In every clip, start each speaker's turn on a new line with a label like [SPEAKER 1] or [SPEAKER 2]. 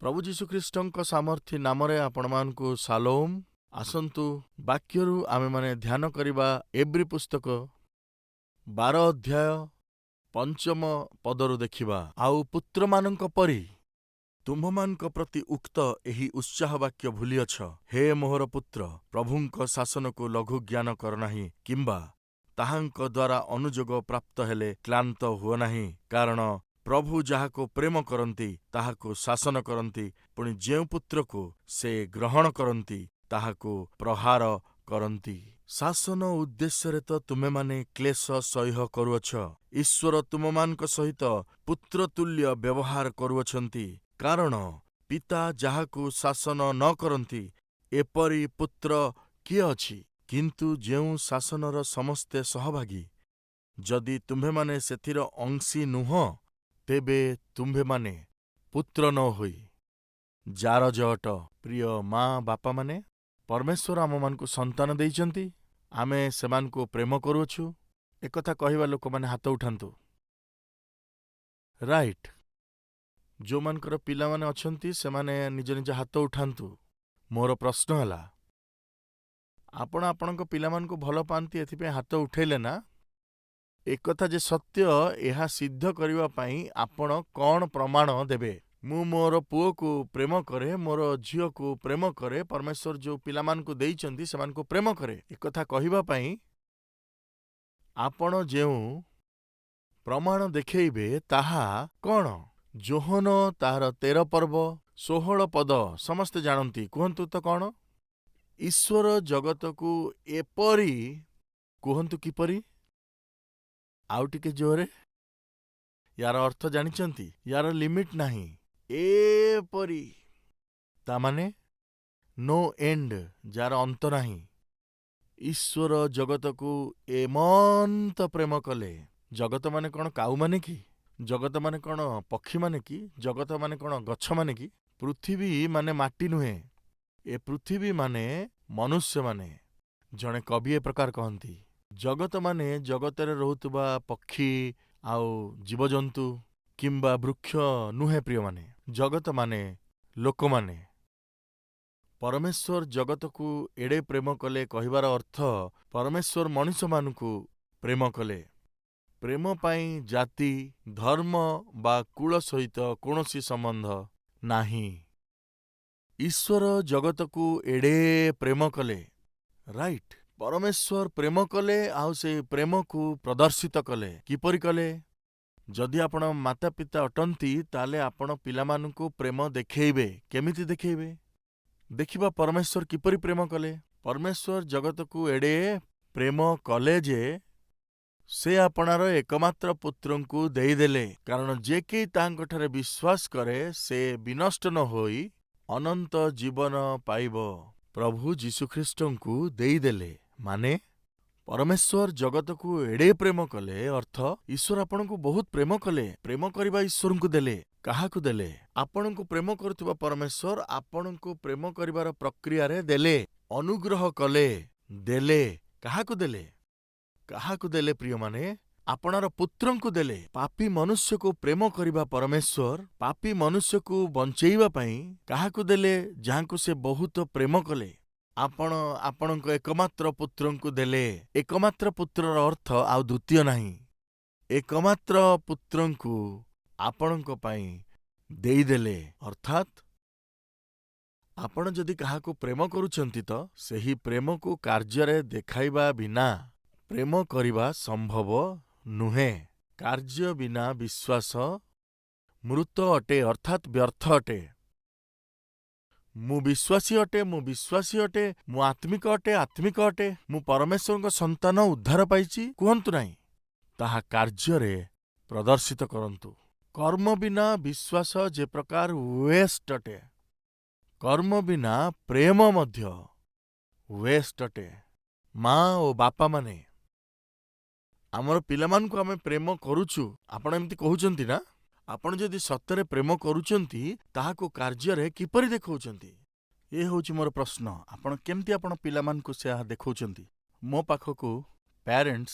[SPEAKER 1] प्रभु जीशुख्रीष्टଙ୍କ सामर्थी नामरे आपणमानଙ୍କୁ सालोम। आसन्तु वाक्यरू आमे माने ध्यान करिबा एब्री पुस्तक 12 अध्याय 5 पदरू देखिबा। आउ पुत्रमानଙ୍କ परि तुम्भमानଙ୍କ प्रति उक्त एही उत्साह वाक्य भूलिअछ। हे मोहर पुत्र, प्रभुଙ୍କ शासनକୁ लघु ज्ञान कर नाही, किंबा ताहाଙ୍କ द्वारा अनुजोग प्राप्त हेले क्लांत हुଅ ନାହିଁ। कारण प्रभु जाहाको प्रेम करती ताहाको शासन करती, पुणी जेउ पुत्रको से ग्रहण करती ताहाको प्रहार करती। शासन उद्देश्य तो तुमे माने क्लेश सह्य करुअछ। ईश्वर तुममानक सहित पुत्र तुल्य व्यवहार करुअछंती। कारण पिता जाहाको शासन न करती एपरि पुत्र किए अछि। किंतु जेउ शासनर समस्ते सहभागी, जदि तुम्हे माने सेथिर अंशी नुह, तेबे तुम्भे माने पुत्र न होई जार जट। प्रिय माँ बापा माने, परमेश्वर आम मानकु संतान देइचंती, आमे सेमानकु प्रेम करुअछु। एकथा कहिबा लोक माने हाथ उठांतु। राइट, जो मानकर पिला माने अछंती सेमाने निज निज हाथ उठांतु। मोर प्रश्न हला, आपण आपणक पिला मानकु भल पांती एथिपे हाथ उठेले ना? एकथा जे सत्य एहा सिद्ध करिवा पई आपण कौन प्रमाण देबे? मु मोर पुओ को प्रेम करे, मोर झियो को प्रेम करे, परमेश्वर जो पिला मानकु देइचंती सेमानकु प्रेम करे, एकथा कहिबा पई आपण जेउ प्रमाण देखैबे ताहा कौन? जोहन ताहार 13 पर्व 16 पद समस्ते जानती। कुहंतु तो कौन? ईश्वर जगतकु एपरी, कुहंतु किपरी? आउ टिके जोरे, यार अर्थ जानिचंती? यार लिमिट नाही। एपरी तामाने नो एंड, जार अंत नाही। ईश्वर जगतकु एमंत प्रेम कले। जगत माने कौन काऊ माने की? जगत माने कौन पक्षी माने की? जगत माने कौन गच्छ माने की? पृथ्वी माने माटी नुहे, ए पृथ्वी माने मनुष्य माने। जणे कवि ए प्रकार कहती, जगत माने जगतरे रहुतुबा पक्षी आउ जीवजंतु किंबा वृक्ष नुहे। प्रिय माने, जगत माने लोक माने। परमेश्वर जगत को एडे प्रेम कले कहिबार अर्थ, परमेश्वर मनुष्य मानकु प्रेम कले। प्रेम पाई जाति धर्म बा कुल सहित कौनसी संबंध नाही। ईश्वर जगत को एडे प्रेम कले। राइट, परमेश्वर प्रेम कले, आउ से प्रेम को प्रदर्शित कले। किपरि कले? जदि आपण माता पिता अटंती ताले आपण पिलामानंकु प्रेम देखैबे। केमिति देखैबे? देखिबा परमेश्वर किपरि प्रेम कले। परमेश्वर जगत को एडे प्रेम कले जे से आपणार एकमात्र पुत्रंकु देइदेले। कारण जे कि तांकठारे विश्वास करे से विनष्ट न होई अनंत जीवन पाइब। प्रभु जीशुख्रीष्टंकु देइदेले माने परमेश्वर जगत को एडे प्रेम कले, अर्थ ईश्वर आपनकु बहुत प्रेम कले। प्रेम करिबा ईश्वरंकु देले। काहाकु देले? आपनकु प्रेम करुथिबा परमेश्वर आपनकु प्रेम करिबार प्रक्रिया रे देले, अनुग्रह कले, देले। काहाकु देले? काहाकु देले प्रिय माने? आपणार पुत्रंकु देले। पापी मनुष्य को प्रेम करिबा परमेश्वर पापी मनुष्य को बंचेइबा पई काहाकु देले? जाहाकु से बहुत प्रेम कले। आपण आपणक एकमात्र पुत्रंकु देले। एकमात्र पुत्रर अर्थ आउ द्वितीय नाही। एकमात्र पुत्रंकु आपणक पई देइदेले। अर्थात आपण जदि काहाकु प्रेम करूछंती तो सेही प्रेम को कार्य रे देखाइबा बिना प्रेम करिबा संभव नुहे। कार्य बिना विश्वास मृत अटे, अर्थात व्यर्थ अटे। मु विश्वासी अटे, मु विश्वासी अटे, मु आत्मिक अटे, आत्मिक अटे, मु परमेश्वर संतान उद्धार पाइछि कुहंतु नाही। ताहा कार्य रे प्रदर्शित करंतु। कर्म बिना विश्वास जे प्रकार वेस्ट अटे, कर्म बिना प्रेम मध्य वेस्ट अटे। माँ ओ बापा माने आमर पिलामान को आमे प्रेम करूछु, आपण एमती कहउचंती ना? आपण जदि सत्य रे प्रेम करूचंती ताहाको कार्य रे किपरि देखौचंती? ए होउची मोर प्रश्न। आपण केमती आपण पिलामान को से देखौचंती? मो पाखकु पेरेंट्स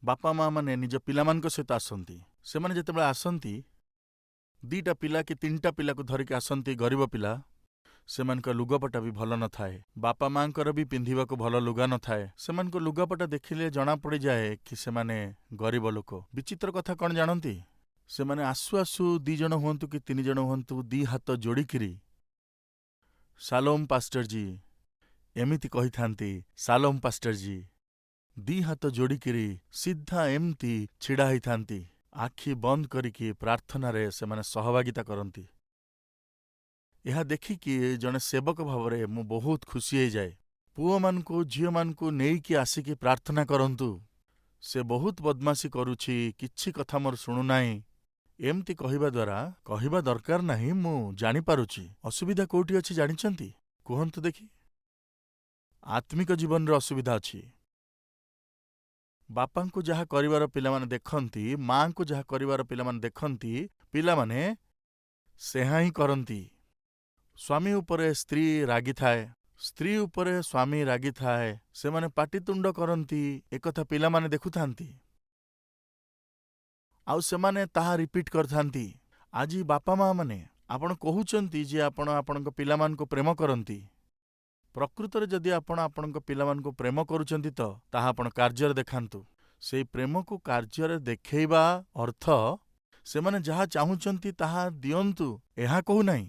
[SPEAKER 1] बापा माँ माने निज पिलामान को सहित आसंती। से माने जेतेबेले आसंती ଦିଟା ପିଲା କି ତିନିଟା ପିଲାକୁ ଧରିକି ଆସନ୍ତି ଗରିବ ପିଲା, ସେମାନଙ୍କ ଲୁଗାପଟା ବି ଭଲ ନଥାଏ। ବାପା ମାଙ୍କର ବି ପିନ୍ଧିବାକୁ ଭଲ ଲୁଗା ନଥାଏ। ସେମାନଙ୍କ ଲୁଗାପଟା ଦେଖିଲେ ଜଣାପଡ଼ିଯାଏ କି ସେମାନେ ଗରିବ ଲୋକ। ବିଚିତ୍ର କଥା କ'ଣ ଜାଣନ୍ତି? ସେମାନେ ଆସୁ ଆସୁ 2 ଜଣ ହୁଅନ୍ତୁ କି 3 ଜଣ ହୁଅନ୍ତୁ, 2 ହାତ ଯୋଡ଼ିକିରି ସାଲୋମ ପାଷ୍ଟରଜୀ ଏମିତି କହିଥାନ୍ତି, ସାଲୋମ ପାଷ୍ଟରଜୀ 2 ହାତ ଯୋଡ଼ିକିରି ସିଧା ଏମିତି ଛିଡ଼ା ହେଇଥାନ୍ତି। ଆଖି ବନ୍ଦ କରିକି ପ୍ରାର୍ଥନାରେ ସେମାନେ ସହଭାଗିତା କରନ୍ତି। ଏହା ଦେଖିକି ଜଣେ ସେବକ ଭାବରେ ମୁଁ ବହୁତ ଖୁସି ହେଇଯାଏ। ପୁଅମାନଙ୍କୁ ଝିଅମାନଙ୍କୁ ନେଇକି ଆସିକି ପ୍ରାର୍ଥନା କରନ୍ତୁ। ସେ ବହୁତ ବଦମାସି କରୁଛି, କିଛି କଥା ମୋର ଶୁଣୁନାହିଁ, ଏମିତି କହିବା ଦ୍ୱାରା କହିବା ଦରକାର ନାହିଁ, ମୁଁ ଜାଣିପାରୁଛି। ଅସୁବିଧା କୋଉଠି ଅଛି ଜାଣିଛନ୍ତି? କୁହନ୍ତୁ ଦେଖି। ଆତ୍ମିକ ଜୀବନରେ ଅସୁବିଧା ଅଛି। ବାପାଙ୍କୁ ଯାହା କରିବାର ପିଲାମାନେ ଦେଖନ୍ତି, ମାଆଙ୍କୁ ଯାହା କରିବାର ପିଲାମାନେ ଦେଖନ୍ତି, ପିଲାମାନେ ସେହା ହିଁ କରନ୍ତି। ସ୍ୱାମୀ ଉପରେ ସ୍ତ୍ରୀ ରାଗିଥାଏ, ସ୍ତ୍ରୀ ଉପରେ ସ୍ୱାମୀ ରାଗିଥାଏ, ସେମାନେ ପାଟିତୁଣ୍ଡ କରନ୍ତି, ଏକଥା ପିଲାମାନେ ଦେଖୁଥାନ୍ତି ଆଉ ସେମାନେ ତାହା ରିପିଟ୍ କରିଥାନ୍ତି। ଆଜି ବାପା ମା ମାନେ ଆପଣ କହୁଛନ୍ତି ଯେ ଆପଣ ଆପଣଙ୍କ ପିଲାମାନଙ୍କୁ ପ୍ରେମ କରନ୍ତି। ପ୍ରକୃତରେ ଯଦି ଆପଣ ଆପଣଙ୍କ ପିଲାମାନଙ୍କୁ ପ୍ରେମ କରୁଛନ୍ତି ତ ତାହା ଆପଣ କାର୍ଯ୍ୟରେ ଦେଖାନ୍ତୁ। ସେଇ ପ୍ରେମକୁ କାର୍ଯ୍ୟରେ ଦେଖେଇବା ଅର୍ଥ ସେମାନେ ଯାହା ଚାହୁଁଛନ୍ତି ତାହା ଦିଅନ୍ତୁ, ଏହା କହୁନାହିଁ।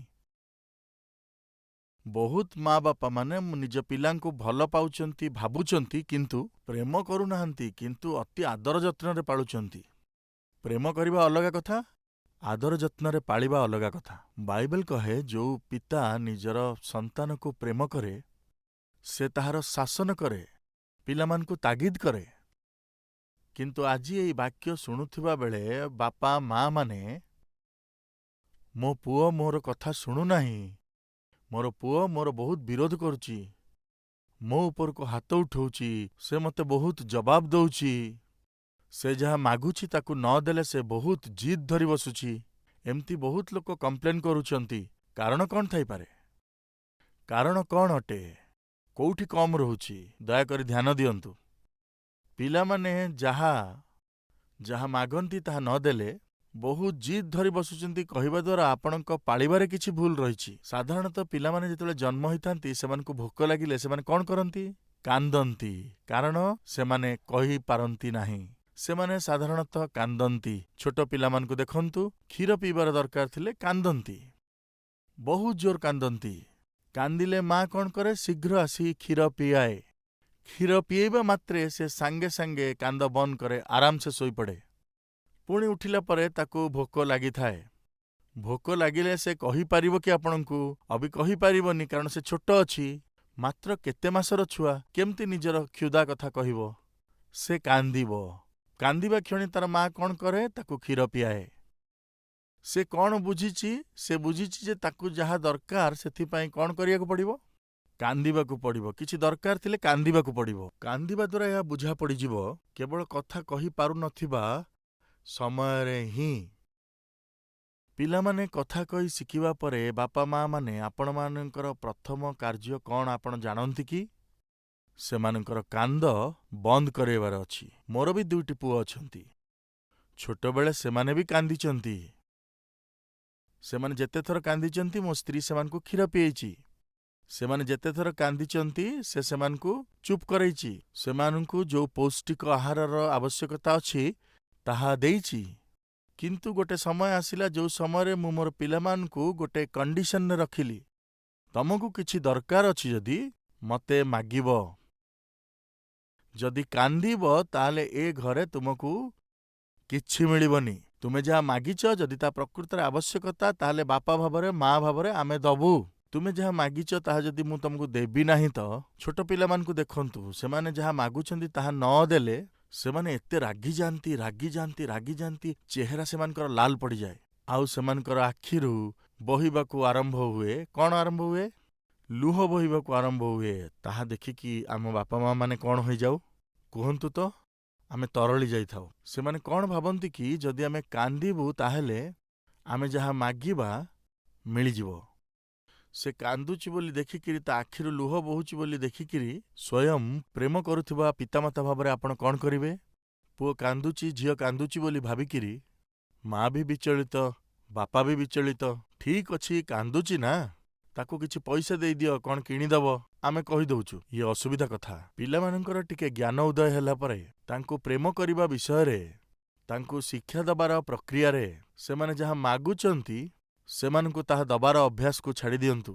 [SPEAKER 1] ବହୁତ ମା ବାପା ମାନେ ନିଜ ପିଲାଙ୍କୁ ଭଲ ପାଉଛନ୍ତି ଭାବୁଛନ୍ତି, କିନ୍ତୁ ପ୍ରେମ କରୁନାହାନ୍ତି, କିନ୍ତୁ ଅତି ଆଦର ଯତ୍ନରେ ପାଳୁଛନ୍ତି। ପ୍ରେମ କରିବା ଅଲଗା କଥା, ଆଦର ଯତ୍ନରେ ପାଳିବା ଅଲଗା କଥା। ବାଇବେଲ କହେ, ଯୋଉ ପିତା ନିଜର ସନ୍ତାନକୁ ପ୍ରେମ କରେ ସେ ତାହାର ଶାସନ କରେ, ପିଲାମାନଙ୍କୁ ତାଗିଦ କରେ। କିନ୍ତୁ ଆଜି ଏଇ ବାକ୍ୟ ଶୁଣୁଥିବା ବେଳେ ବାପା ମା ମାନେ, ମୋ ପୁଅ ମୋର କଥା ଶୁଣୁନାହିଁ, ମୋର ପୁଅ ମୋର ବହୁତ ବିରୋଧ କରୁଛି, ମୋ ଉପରକୁ ହାତ ଉଠଉଛି, ସେ ମୋତେ ବହୁତ ଜବାବ ଦଉଛି, ସେ ଯାହା ମାଗୁଛି ତାକୁ ନ ଦେଲେ ସେ ବହୁତ ଜିଦ୍ ଧରି ବସୁଛି, ଏମିତି ବହୁତ ଲୋକ କମ୍ପ୍ଲେନ୍ କରୁଛନ୍ତି। କାରଣ କ'ଣ ଥାଇପାରେ? କାରଣ କ'ଣ ଅଟେ? କୋଉଠି କମ୍ ରହୁଛି? ଦୟାକରି ଧ୍ୟାନ ଦିଅନ୍ତୁ। ପିଲାମାନେ ଯାହା ଯାହା ମାଗନ୍ତି ତାହା ନ ଦେଲେ ବହୁତ ଜିଦ୍ ଧରି ବସୁଛନ୍ତି କହିବା ଦ୍ୱାରା ଆପଣଙ୍କ ପାଳିବାରେ କିଛି ଭୁଲ ରହିଛି। ସାଧାରଣତଃ ପିଲାମାନେ ଯେତେବେଳେ ଜନ୍ମ ହୋଇଥାନ୍ତି ସେମାନଙ୍କୁ ଭୋକ ଲାଗିଲେ ସେମାନେ କ'ଣ କରନ୍ତି? କାନ୍ଦନ୍ତି। କାରଣ ସେମାନେ କହିପାରନ୍ତି ନାହିଁ। ସେମାନେ ସାଧାରଣତଃ କାନ୍ଦନ୍ତି। ଛୋଟ ପିଲାମାନଙ୍କୁ ଦେଖନ୍ତୁ, କ୍ଷୀର ପିଇବାର ଦରକାର ଥିଲେ କାନ୍ଦନ୍ତି, ବହୁତ ଜୋର କାନ୍ଦନ୍ତି। କାନ୍ଦିଲେ ମା କ'ଣ କରେ? ଶୀଘ୍ର ଆସି କ୍ଷୀର ପିଆଏ। କ୍ଷୀର ପିଏଇବା ମାତ୍ରେ ସେ ସାଙ୍ଗେ ସାଙ୍ଗେ କାନ୍ଦ ବନ୍ଦ କରେ, ଆରାମସେ ଶୋଇପଡ଼େ। ପୁଣି ଉଠିଲା ପରେ ତାକୁ ଭୋକ ଲାଗିଥାଏ। ଭୋକ ଲାଗିଲେ ସେ କହିପାରିବ କି ଆପଣଙ୍କୁ? ଅବି କହିପାରିବନି, କାରଣ ସେ ଛୋଟ ଅଛି। ମାତ୍ର କେତେ ମାସର ଛୁଆ, କେମିତି ନିଜର କ୍ଷୁଧା କଥା କହିବ? ସେ କାନ୍ଦିବ। କାନ୍ଦିବା କ୍ଷଣି ତାର ମା କ'ଣ କରେ? ତାକୁ କ୍ଷୀର ପିଆଏ। ସେ କ'ଣ ବୁଝିଛି? ସେ ବୁଝିଛି ଯେ ତାକୁ ଯାହା ଦରକାର ସେଥିପାଇଁ କ'ଣ କରିବାକୁ ପଡ଼ିବ? କାନ୍ଦିବାକୁ ପଡ଼ିବ। କିଛି ଦରକାର ଥିଲେ କାନ୍ଦିବାକୁ ପଡ଼ିବ। କାନ୍ଦିବା ଦ୍ୱାରା ଏହା ବୁଝା ପଡ଼ିଯିବ, କେବଳ କଥା କହିପାରୁନଥିବା ସମୟରେ ହିଁ। ପିଲାମାନେ କଥା କହି ଶିଖିବା ପରେ ବାପା ମା ମାନେ ଆପଣମାନଙ୍କର ପ୍ରଥମ କାର୍ଯ୍ୟ କ'ଣ ଆପଣ ଜାଣନ୍ତି କି? ସେମାନଙ୍କର କାନ୍ଦ ବନ୍ଦ କରାଇବାର ଅଛି। ମୋର ବି 2ଟି ପୁଅ ଅଛନ୍ତି। ଛୋଟବେଳେ ସେମାନେ ବି କାନ୍ଦିଛନ୍ତି। ସେମାନେ ଯେତେଥର କାନ୍ଦିଛନ୍ତି ମୋ ସ୍ତ୍ରୀ ସେମାନଙ୍କୁ କ୍ଷୀର ପିଏଇଛି। ସେମାନେ ଯେତେଥର କାନ୍ଦିଛନ୍ତି ସେ ସେମାନଙ୍କୁ ଚୁପ୍ କରାଇଛି। ସେମାନଙ୍କୁ ଯେଉଁ ପୌଷ୍ଟିକ ଆହାରର ଆବଶ୍ୟକତା ଅଛି ତାହା ଦେଇଛି। କିନ୍ତୁ ଗୋଟେ ସମୟ ଆସିଲା ଯେଉଁ ସମୟରେ ମୁଁ ମୋର ପିଲାମାନଙ୍କୁ ଗୋଟେ କଣ୍ଡିସନରେ ରଖିଲି, ତମକୁ କିଛି ଦରକାର ଅଛି ଯଦି ମତେ ମାଗିବ, ଯଦି କାନ୍ଦିବ ତାହେଲେ ଏ ଘରେ ତୁମକୁ କିଛି ମିଳିବନି। ତୁମେ ଯାହା ମାଗିଛ ଯଦି ତା ପ୍ରକୃତରେ ଆବଶ୍ୟକତା, ତାହେଲେ ବାପା ଭାବରେ ମା ଭାବରେ ଆମେ ଦବୁ। ତୁମେ ଯାହା ମାଗିଛ ତାହା ଯଦି ମୁଁ ତମକୁ ଦେବି ନାହିଁ ତ? ଛୋଟ ପିଲାମାନଙ୍କୁ ଦେଖନ୍ତୁ, ସେମାନେ ଯାହା ମାଗୁଛନ୍ତି ତାହା ନ ଦେଲେ ସେମାନେ ଏତେ ରାଗିଯାନ୍ତି, ଚେହେରା ସେମାନଙ୍କର ଲାଲ ପଡ଼ିଯାଏ। ଆଉ ସେମାନଙ୍କର ଆଖିରୁ ବହିବାକୁ ଆରମ୍ଭ ହୁଏ। କ'ଣ ଆରମ୍ଭ ହୁଏ? ଲୁହ ବହିବାକୁ ଆରମ୍ଭ ହୁଏ। ତାହା ଦେଖିକି ଆମ ବାପା ମା ମାନେ କ'ଣ ହୋଇଯାଉ? କୁହନ୍ତୁ ତ? ଆମେ ତରଳି ଯାଇଥାଉ। ସେମାନେ କ'ଣ ଭାବନ୍ତି କି ଯଦି ଆମେ କାନ୍ଦିବୁ ତାହେଲେ ଆମେ ଯାହା ମାଗିବା ମିଳିଯିବ। ସେ କାନ୍ଦୁଛି ବୋଲି ଦେଖିକିରି, ତା ଆଖିରୁ ଲୁହ ବହୁଛି ବୋଲି ଦେଖିକିରି ସ୍ୱୟଂ ପ୍ରେମ କରୁଥିବା ପିତାମାତା ଭାବରେ ଆପଣ କ'ଣ କରିବେ? ପୁଅ କାନ୍ଦୁଛି, ଝିଅ କାନ୍ଦୁଛି ବୋଲି ଭାବିକିରି ମା ବି ବିଚଳିତ, ବାପା ବି ବିଚଳିତ। ଠିକ୍ ଅଛି, କାନ୍ଦୁଚି ନା, ତାକୁ କିଛି ପଇସା ଦେଇଦିଅ, କ'ଣ କିଣିଦବ। ଆମେ କହିଦଉଛୁ। ଇଏ ଅସୁବିଧା କଥା। ପିଲାମାନଙ୍କର ଟିକେ ଜ୍ଞାନ ଉଦୟ ହେଲା ପରେ ତାଙ୍କୁ ପ୍ରେମ କରିବା ବିଷୟରେ, ତାଙ୍କୁ ଶିକ୍ଷା ଦବାର ପ୍ରକ୍ରିୟାରେ ସେମାନେ ଯାହା ମାଗୁଛନ୍ତି ସେମାନଙ୍କୁ ତାହା ଦବାର ଅଭ୍ୟାସକୁ ଛାଡ଼ି ଦିଅନ୍ତୁ।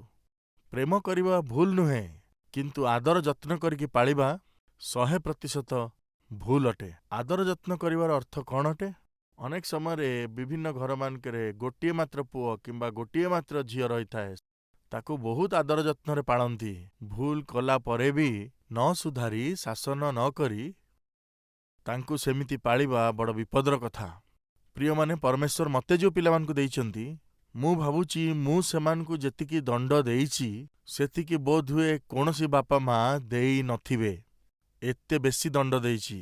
[SPEAKER 1] ପ୍ରେମ କରିବା ଭୁଲ ନୁହେଁ, କିନ୍ତୁ ଆଦର ଯତ୍ନ କରିକି ପାଳିବା 100% ଭୁଲ ଅଟେ। ଆଦର ଯତ୍ନ କରିବାର ଅର୍ଥ କ'ଣ ଅଟେ? ଅନେକ ସମୟରେ ବିଭିନ୍ନ ଘରମାନଙ୍କରେ ଗୋଟିଏ ମାତ୍ର ପୁଅ କିମ୍ବା ଗୋଟିଏ ମାତ୍ର ଝିଅ ରହିଥାଏ। ତାକୁ ବହୁତ ଆଦର ଯତ୍ନରେ ପାଳନ୍ତି। ଭୁଲ କଲା ପରେ ବି ନ ସୁଧାରି, ଶାସନ ନ କରି ତାଙ୍କୁ ସେମିତି ପାଳିବା ବଡ଼ ବିପଦର କଥା। ପ୍ରିୟମାନେ, ପରମେଶ୍ୱର ମୋତେ ଯେଉଁ ପିଲାମାନଙ୍କୁ ଦେଇଛନ୍ତି, ମୁଁ ଭାବୁଛି ମୁଁ ସେମାନଙ୍କୁ ଯେତିକି ଦଣ୍ଡ ଦେଇଛି ସେତିକି ବୋଧହୁଏ କୌଣସି ବାପା ମା ଦେଇ ନଥିବେ। ଏତେ ବେଶୀ ଦଣ୍ଡ ଦେଇଛି।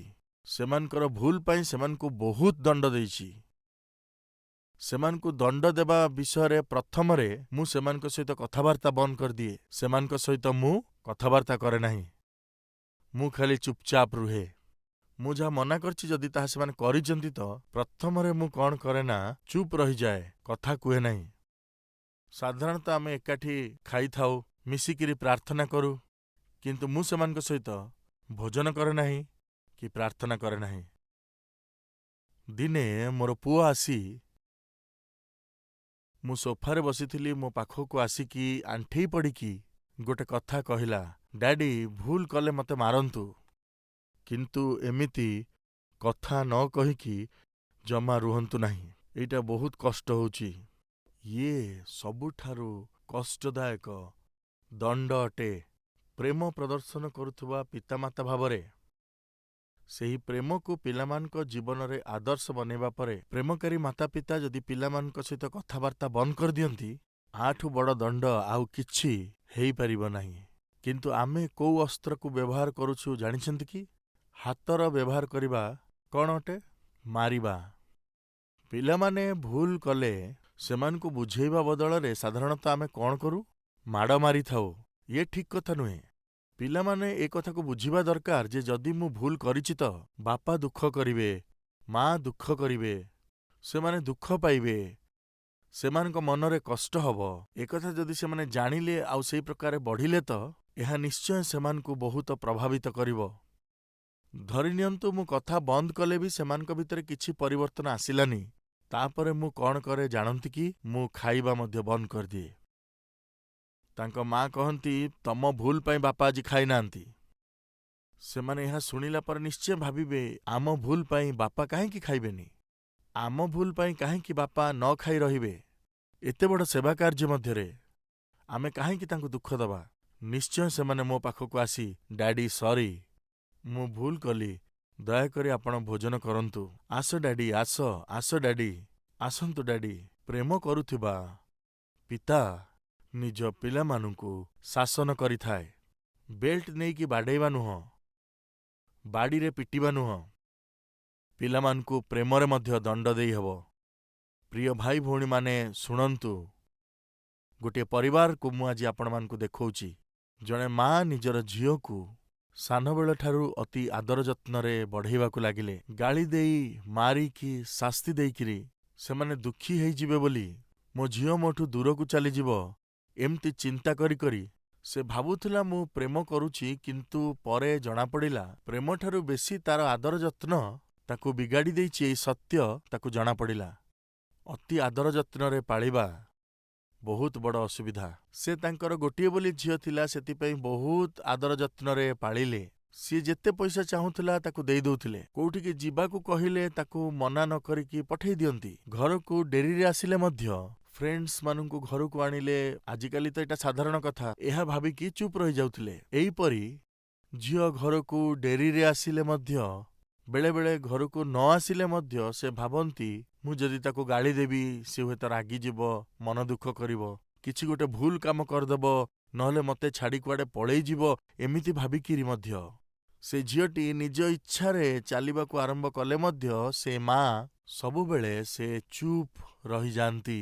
[SPEAKER 1] ସେମାନଙ୍କର ଭୁଲ ପାଇଁ ସେମାନଙ୍କୁ ବହୁତ ଦଣ୍ଡ ଦେଇଛି। ସେମାନଙ୍କୁ ଦଣ୍ଡ ଦେବା ବିଷୟରେ ପ୍ରଥମରେ ମୁଁ ସେମାନଙ୍କ ସହିତ କଥାବାର୍ତ୍ତା ବନ୍ଦ କରିଦିଏ। ସେମାନଙ୍କ ସହିତ ମୁଁ କଥାବାର୍ତ୍ତା କରେ ନାହିଁ। ମୁଁ ଖାଲି ଚୁପଚାପ ରୁହେ। ମୁଁ ଯାହା ମନା କରିଛି ଯଦି ତାହା ସେମାନେ କରିଛନ୍ତି ତ ପ୍ରଥମରେ ମୁଁ କ'ଣ କରେ ନା ଚୁପ୍ ରହିଯାଏ, କଥା କୁହେ ନାହିଁ। ସାଧାରଣତଃ ଆମେ ଏକାଠି ଖାଇଥାଉ, ମିଶିକିରି ପ୍ରାର୍ଥନା କରୁ, କିନ୍ତୁ ମୁଁ ସେମାନଙ୍କ ସହିତ ଭୋଜନ କରେ ନାହିଁ କି ପ୍ରାର୍ଥନା କରେ ନାହିଁ। ଦିନେ ମୋର ପୁଅ ଆସି, ମୁଁ ସୋଫାରେ ବସିଥିଲି, ମୋ ପାଖକୁ ଆସିକି ଆଣ୍ଠେଇ ପଡ଼ିକି ଗୋଟେ କଥା କହିଲା, ଡ୍ୟାଡି, ଭୁଲ କଲେ ମୋତେ ମାରନ୍ତୁ। କିନ୍ତୁ ଏମିତି କଥା ନ କହିକି ଜମା ରୁହନ୍ତୁ ନାହିଁ। ଏଇଟା ବହୁତ କଷ୍ଟ ହଉଛି। ଇଏ ସବୁଠାରୁ କଷ୍ଟଦାୟକ ଦଣ୍ଡ ଅଟେ। ପ୍ରେମ ପ୍ରଦର୍ଶନ କରୁଥିବା ପିତାମାତା ଭାବରେ ସେହି ପ୍ରେମକୁ ପିଲାମାନଙ୍କ ଜୀବନରେ ଆଦର୍ଶ ବନେଇବା ପରେ ପ୍ରେମକାରୀ ମାତାପିତା ଯଦି ପିଲାମାନଙ୍କ ସହିତ କଥାବାର୍ତ୍ତା ବନ୍ଦ କରିଦିଅନ୍ତି, ଆଠୁ ବଡ଼ ଦଣ୍ଡ ଆଉ କିଛି ହେଇପାରିବ ନାହିଁ। କିନ୍ତୁ ଆମେ କୋଉ ଅସ୍ତ୍ରକୁ ବ୍ୟବହାର କରୁଛୁ ଜାଣିଛନ୍ତି କି? ହାତର ବ୍ୟବହାର କରିବା କ'ଣ ଅଟେ? ମାରିବା। ପିଲାମାନେ ଭୁଲ କଲେ ସେମାନଙ୍କୁ ବୁଝେଇବା ବଦଳରେ ସାଧାରଣତଃ ଆମେ କ'ଣ କରୁ? ମାଡ଼ ମାରିଥାଉ। ଇଏ ଠିକ୍ କଥା ନୁହେଁ। ପିଲାମାନେ ଏ କଥାକୁ ବୁଝିବା ଦରକାର ଯେ ଯଦି ମୁଁ ଭୁଲ କରିଛି ତ ବାପା ଦୁଃଖ କରିବେ, ମା ଦୁଃଖ କରିବେ, ସେମାନେ ଦୁଃଖ ପାଇବେ, ସେମାନଙ୍କ ମନରେ କଷ୍ଟ ହବ। ଏକଥା ଯଦି ସେମାନେ ଜାଣିଲେ ଆଉ ସେଇ ପ୍ରକାରେ ବଢ଼ିଲେ ତ ଏହା ନିଶ୍ଚୟ ସେମାନଙ୍କୁ ବହୁତ ପ୍ରଭାବିତ କରିବ। ଧରିନିଅନ୍ତୁ ମୁଁ କଥା ବନ୍ଦ କଲେ ବି ସେମାନଙ୍କ ଭିତରେ କିଛି ପରିବର୍ତ୍ତନ ଆସିଲାନି, ତାପରେ ମୁଁ କ'ଣ କରେ ଜାଣନ୍ତି କି? ମୁଁ ଖାଇବା ମଧ୍ୟ ବନ୍ଦ କରିଦିଏ। ତାଙ୍କ ମା କହନ୍ତି, ତମ ଭୁଲ ପାଇଁ ବାପା ଆଜି ଖାଇନାହାନ୍ତି। ସେମାନେ ଏହା ଶୁଣିଲା ପରେ ନିଶ୍ଚୟ ଭାବିବେ, ଆମ ଭୁଲ ପାଇଁ ବାପା କାହିଁକି ଖାଇବେନି? ଆମ ଭୁଲ ପାଇଁ କାହିଁକି ବାପା ନ ଖାଇ ରହିବେ? ଏତେ ବଡ଼ ସେବା କାର୍ଯ୍ୟ ମଧ୍ୟରେ ଆମେ କାହିଁକି ତାଙ୍କୁ ଦୁଃଖ ଦେବା? ନିଶ୍ଚୟ ସେମାନେ ମୋ ପାଖକୁ ଆସି, ଡ୍ୟାଡି ସରି, ମୁଁ ଭୁଲ କଲି, ଦୟାକରି ଆପଣ ଭୋଜନ କରନ୍ତୁ। ଆସ ଡ୍ୟାଡି, ଆସ ଡ୍ୟାଡି, ଆସନ୍ତୁ ଡ୍ୟାଡି। ପ୍ରେମ କରୁଥିବା ପିତା ନିଜ ପିଲାମାନଙ୍କୁ ଶାସନ କରିଥାଏ। ବେଲ୍ଟ ନେଇକି ବାଡ଼େଇବା ନୁହଁ, ବାଡ଼ିରେ ପିଟିବା ନୁହଁ। ପିଲାମାନଙ୍କୁ ପ୍ରେମରେ ମଧ୍ୟ ଦଣ୍ଡ ଦେଇହେବ। ପ୍ରିୟ ଭାଇ ଭଉଣୀମାନେ ଶୁଣନ୍ତୁ, ଗୋଟିଏ ପରିବାରକୁ ମୁଁ ଆଜି ଆପଣମାନଙ୍କୁ ଦେଖଉଛି। ଜଣେ ମା ନିଜର ଝିଅକୁ ସାନବେଳଠାରୁ ଅତି ଆଦର ଯତ୍ନରେ ବଢ଼େଇବାକୁ ଲାଗିଲେ। ଗାଳି ଦେଇ, ମାରିକି, ଶାସ୍ତି ଦେଇକିରି ସେମାନେ ଦୁଃଖୀ ହେଇଯିବେ ବୋଲି, ମୋ ଝିଅ ମୋଠୁ ଦୂରକୁ ଚାଲିଯିବ, ଏମିତି ଚିନ୍ତା କରି କରି ସେ ଭାବୁଥିଲା ମୁଁ ପ୍ରେମ କରୁଛି, କିନ୍ତୁ ପରେ ଜଣାପଡ଼ିଲା ପ୍ରେମଠାରୁ ବେଶୀ ତାର ଆଦର ଯତ୍ନ ତାକୁ ବିଗାଡ଼ି ଦେଇଛି। ଏଇ ସତ୍ୟ ତାକୁ ଜଣାପଡ଼ିଲା। ଅତି ଆଦର ଯତ୍ନରେ ପାଳିବା ବହୁତ ବଡ଼ ଅସୁବିଧା। ସେ ତାଙ୍କର ଗୋଟିଏ ବୋଲି ଝିଅ ଥିଲା, ସେଥିପାଇଁ ବହୁତ ଆଦର ଯତ୍ନରେ ପାଳିଲେ। ସିଏ ଯେତେ ପଇସା ଚାହୁଁଥିଲା ତାକୁ ଦେଇ ଦଉଥିଲେ। କୋଉଠିକି ଯିବାକୁ କହିଲେ ତାକୁ ମନା ନ କରିକି ପଠେଇ ଦିଅନ୍ତି। ଘରକୁ ଡେରିରେ ଆସିଲେ ମଧ୍ୟ ଫ୍ରେଣ୍ଡସ୍ ମାନଙ୍କୁ ଘରକୁ ଆଣିଲେ, ଆଜିକାଲି ତ ଏଇଟା ସାଧାରଣ କଥା, ଏହା ଭାବିକି ଚୁପ୍ ରହିଯାଉଥିଲେ। ଏଇପରି ଝିଅ ଘରକୁ ଡେରିରେ ଆସିଲେ ମଧ୍ୟ, ବେଳେବେଳେ ଘରକୁ ନ ଆସିଲେ ମଧ୍ୟ ସେ ଭାବନ୍ତି ମୁଁ ଯଦି ତାକୁ ଗାଳି ଦେବି ସେ ହୁଏତ ରାଗିଯିବ, ମନ ଦୁଃଖ କରିବ, କିଛି ଗୋଟେ ଭୁଲ କାମ କରିଦେବ, ନହେଲେ ମୋତେ ଛାଡ଼ି କୁଆଡ଼େ ପଳେଇଯିବ, ଏମିତି ଭାବିକିରି ମଧ୍ୟ ସେ ଝିଅଟି ନିଜ ଇଚ୍ଛାରେ ଚାଲିବାକୁ ଆରମ୍ଭ କଲେ ମଧ୍ୟ ସେ ମା ସବୁବେଳେ ସେ ଚୁପ୍ ରହିଯାଆନ୍ତି।